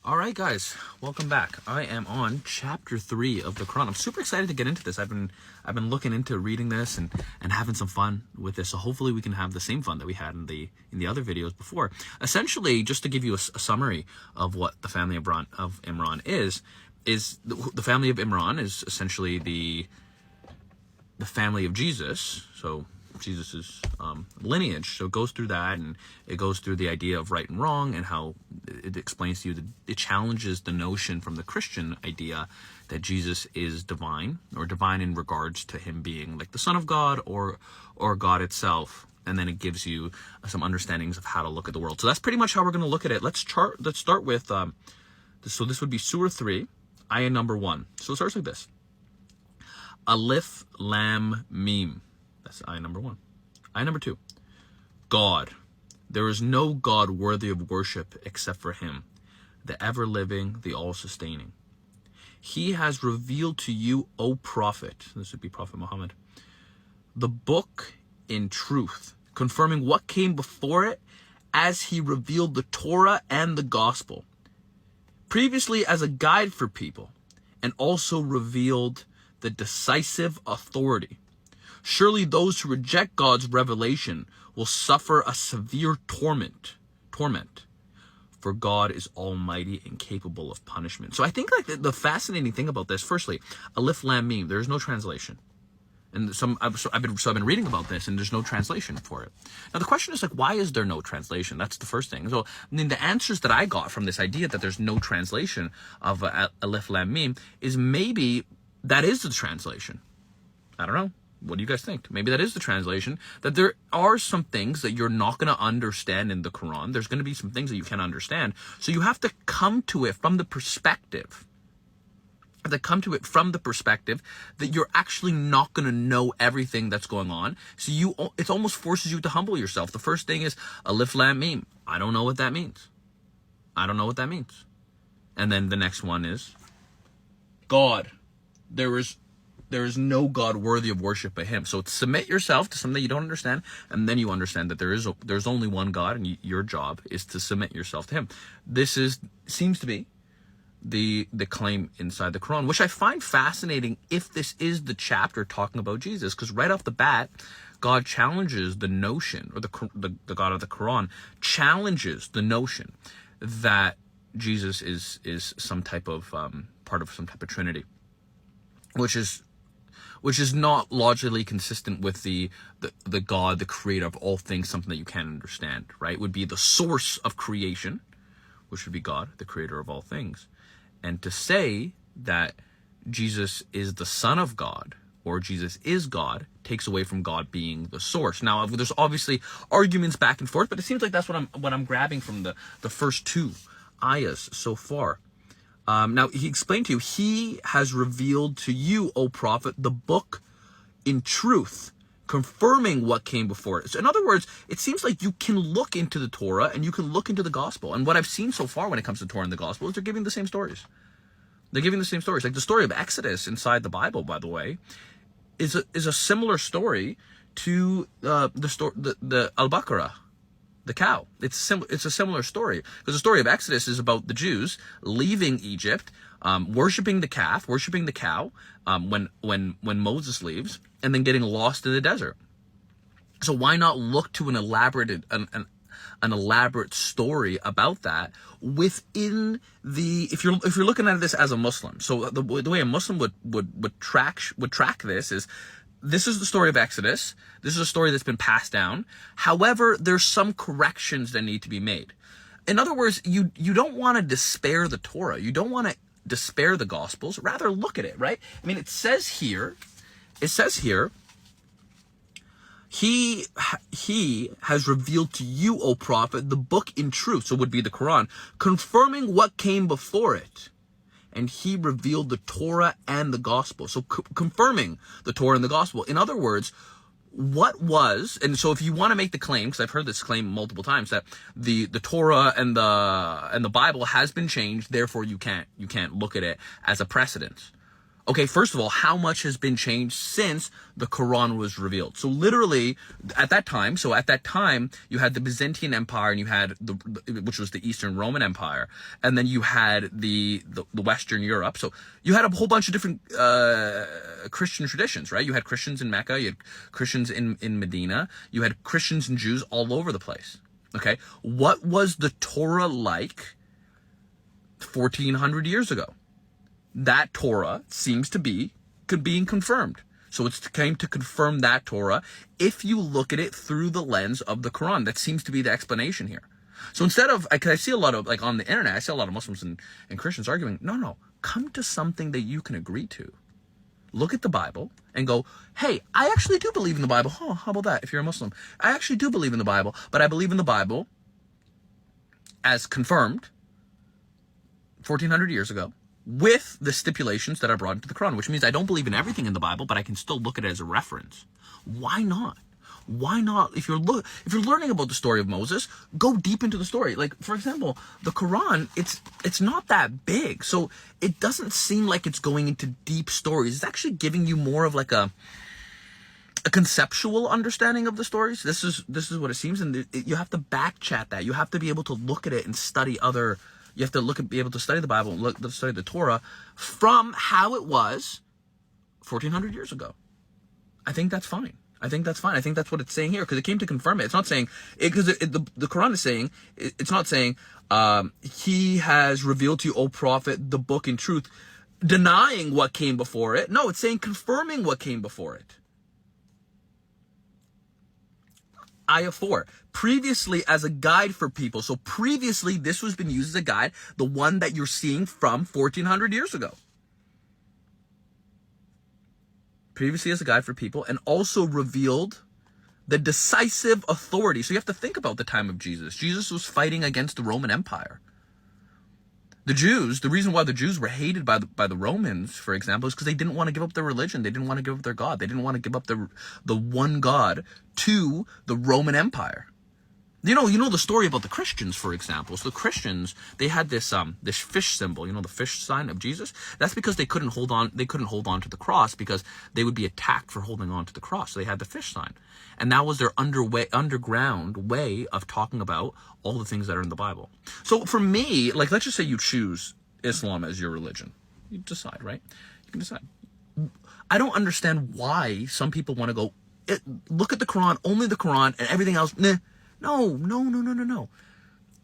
All right, guys, welcome back. I am on chapter 3 of the Quran. I'm super excited to get into this. I've been looking into reading this and having some fun with this. So hopefully we can have the same fun that we had in the other videos before. Essentially, just to give you a summary of what the family of Imran is the family of Imran is essentially the family of Jesus. So Jesus's lineage. So it goes through that, and it goes through the idea of right and wrong, and how it explains to you that it challenges the notion from the Christian idea that Jesus is divine, or divine in regards to him being like the Son of God or God itself. And then it gives you some understandings of how to look at the world. So that's pretty much how we're going to look at it. Let's start with so this would be Surah 3, ayah number 1. So it starts like this: Alif Lam Mim. That's ayah number 1. Ayah number 2. God. There is no God worthy of worship except for him, the ever-living, the all-sustaining. He has revealed to you, O Prophet, this would be Prophet Muhammad, the book in truth, confirming what came before it, as he revealed the Torah and the Gospel, previously as a guide for people, and also revealed the decisive authority. Surely those who reject God's revelation will suffer a severe torment. For God is almighty and capable of punishment. So I think like the fascinating thing about this, firstly, Alif Lam Mim, there's no translation. And I've been reading about this, and there's no translation for it. Now the question is like, why is there no translation? That's the first thing. So I mean, the answers that I got from this idea that there's no translation of Alif Lam Mim is maybe that is the translation. I don't know. What do you guys think? Maybe that is the translation, that there are some things that you're not going to understand in the Quran. There's going to be some things that you can't understand. So you have to come to it from the perspective. That you're actually not going to know everything that's going on. So it almost forces you to humble yourself. The first thing is Alif Lam Mim. I don't know what that means. And then the next one is God. There is no God worthy of worship but him. So submit yourself to something that you don't understand, and then you understand that there's only one God, and your job is to submit yourself to him. This seems to be the claim inside the Quran, which I find fascinating if this is the chapter talking about Jesus, because right off the bat, God challenges the notion, or the God of the Quran challenges the notion that Jesus is some type of part of some type of Trinity, which is not logically consistent with the God, the creator of all things, something that you can't understand, right? Would be the source of creation, which would be God, the creator of all things. And to say that Jesus is the Son of God, or Jesus is God, takes away from God being the source. Now, there's obviously arguments back and forth, but it seems like that's what I'm grabbing from the first two ayahs so far. Now, he explained to you, he has revealed to you, O Prophet, the book in truth, confirming what came before it. So in other words, it seems like you can look into the Torah and you can look into the Gospel. And what I've seen so far when it comes to Torah and the Gospel is they're giving the same stories. Like the story of Exodus inside the Bible, by the way, is a similar story to the Al-Baqarah, the cow. It's a similar story, because the story of Exodus is about the Jews leaving Egypt, worshiping the calf, worshiping the cow, when Moses leaves, and then getting lost in the desert. So why not look to an elaborate story about that within if you're looking at this as a Muslim. So the way a Muslim would track this is, this is the story of Exodus. This is a story that's been passed down. However, there's some corrections that need to be made. In other words, you don't want to despair the Torah. You don't want to despair the Gospels. Rather, look at it, right? I mean, it says here, he has revealed to you, O Prophet, the book in truth, so it would be the Quran, confirming what came before it. And he revealed the Torah and the Gospel. So confirming the Torah and the Gospel. In other words, what was, and so if you want to make the claim, because I've heard this claim multiple times, that the Torah and the Bible has been changed, therefore you can't look at it as a precedent. Okay, first of all, how much has been changed since the Quran was revealed? So literally, at that time, you had the Byzantine Empire, and you had which was the Eastern Roman Empire, and then you had the Western Europe. So you had a whole bunch of different Christian traditions, right? You had Christians in Mecca, you had Christians in Medina, you had Christians and Jews all over the place. Okay, what was the Torah like 1,400 years ago? That Torah seems to be being confirmed. So it's came to confirm that Torah if you look at it through the lens of the Quran. That seems to be the explanation here. So instead of, because I see a lot of, like on the internet, I see a lot of Muslims and Christians arguing, no, come to something that you can agree to. Look at the Bible and go, hey, I actually do believe in the Bible. Oh, how about that if you're a Muslim? I actually do believe in the Bible, but I believe in the Bible as confirmed 1,400 years ago, with the stipulations that are brought into the Quran, which means I don't believe in everything in the Bible, but I can still look at it as a reference. Why not? Why not? If you're learning about the story of Moses, go deep into the story. Like, for example, the Quran, it's not that big, so it doesn't seem like it's going into deep stories. It's actually giving you more of like a conceptual understanding of the stories. This is what it seems, and you have to back chat that. You have to be able to look at it and study other. You have to be able to study the Bible and study the Torah from how it was 1,400 years ago. I think that's fine. I think that's what it's saying here, because it came to confirm it. It's not saying, because the Quran is saying, it's not saying, he has revealed to you, O Prophet, the book in truth, denying what came before it. No, it's saying confirming what came before it. Ayah 4, previously as a guide for people. So previously, this was been used as a guide, the one that you're seeing from 1,400 years ago. Previously as a guide for people, and also revealed the decisive authority. So you have to think about the time of Jesus. Jesus was fighting against the Roman Empire. The Jews, the reason why the Jews were hated by the Romans, for example, is because they didn't want to give up their religion. They didn't want to give up their God. They didn't want to give up the one God to the Roman Empire. You know the story about the Christians, for example. So the Christians, they had this fish symbol, the fish sign of Jesus. That's because they couldn't hold on to the cross, because they would be attacked for holding on to the cross. So they had the fish sign. And that was their underground way of talking about all the things that are in the Bible. So for me, like, let's just say you choose Islam as your religion. You decide, right? You can decide. I don't understand why some people want to go, look at the Quran, only the Quran, and everything else, nah. No.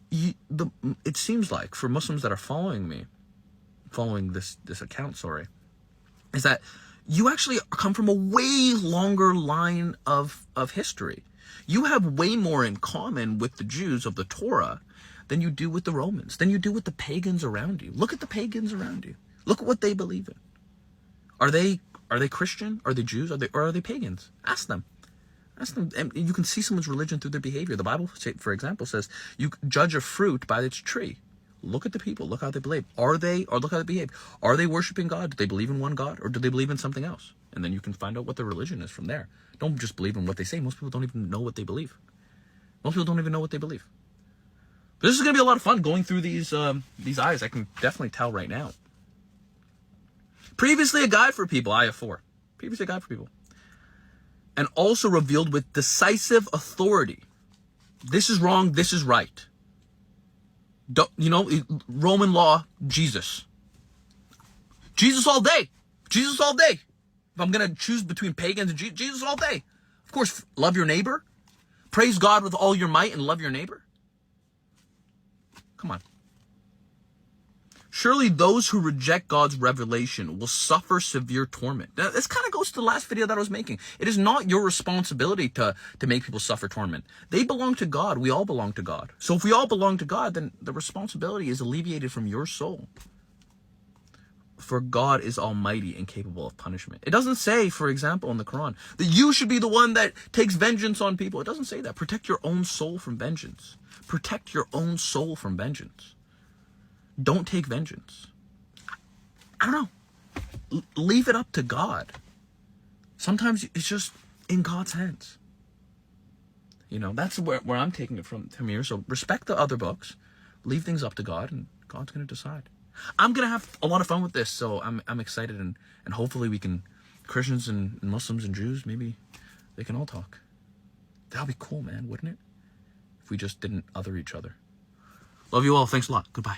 It seems like for Muslims that are following this account, is that you actually come from a way longer line of history. You have way more in common with the Jews of the Torah than you do with the Romans, than you do with the pagans around you. Look at the pagans around you. Look at what they believe in. Are they Christian? Are they Jews? Or are they pagans? Ask them. And you can see someone's religion through their behavior. The Bible, for example, says you judge a fruit by its tree. Look at the people. Look how they believe. Look how they behave. Are they worshiping God? Do they believe in one God? Or do they believe in something else? And then you can find out what their religion is from there. Don't just believe in what they say. Most people don't even know what they believe. But this is going to be a lot of fun going through these ayahs. I can definitely tell right now. Previously a guide for people, ayah 4. Previously a guide for people. And also revealed with decisive authority. This is wrong, this is right. Roman law, Jesus. Jesus all day. Jesus all day. If I'm going to choose between pagans and Jesus all day. Of course, love your neighbor. Praise God with all your might and love your neighbor. Come on. Surely those who reject God's revelation will suffer severe torment. Now, this kind of goes to the last video that I was making. It is not your responsibility to make people suffer torment. They belong to God. We all belong to God. So if we all belong to God, then the responsibility is alleviated from your soul. For God is almighty and capable of punishment. It doesn't say, for example, in the Quran, that you should be the one that takes vengeance on people. It doesn't say that. Protect your own soul from vengeance. Protect your own soul from vengeance. Don't take vengeance. I don't know. Leave it up to God. Sometimes it's just in God's hands. That's where I'm taking it from here. So respect the other books. Leave things up to God, and God's going to decide. I'm gonna have a lot of fun with this, so I'm excited, and hopefully we can, Christians and Muslims and Jews, maybe they can all talk. That would be cool, man, wouldn't it? If we just didn't other each other. Love you all. Thanks a lot. Goodbye.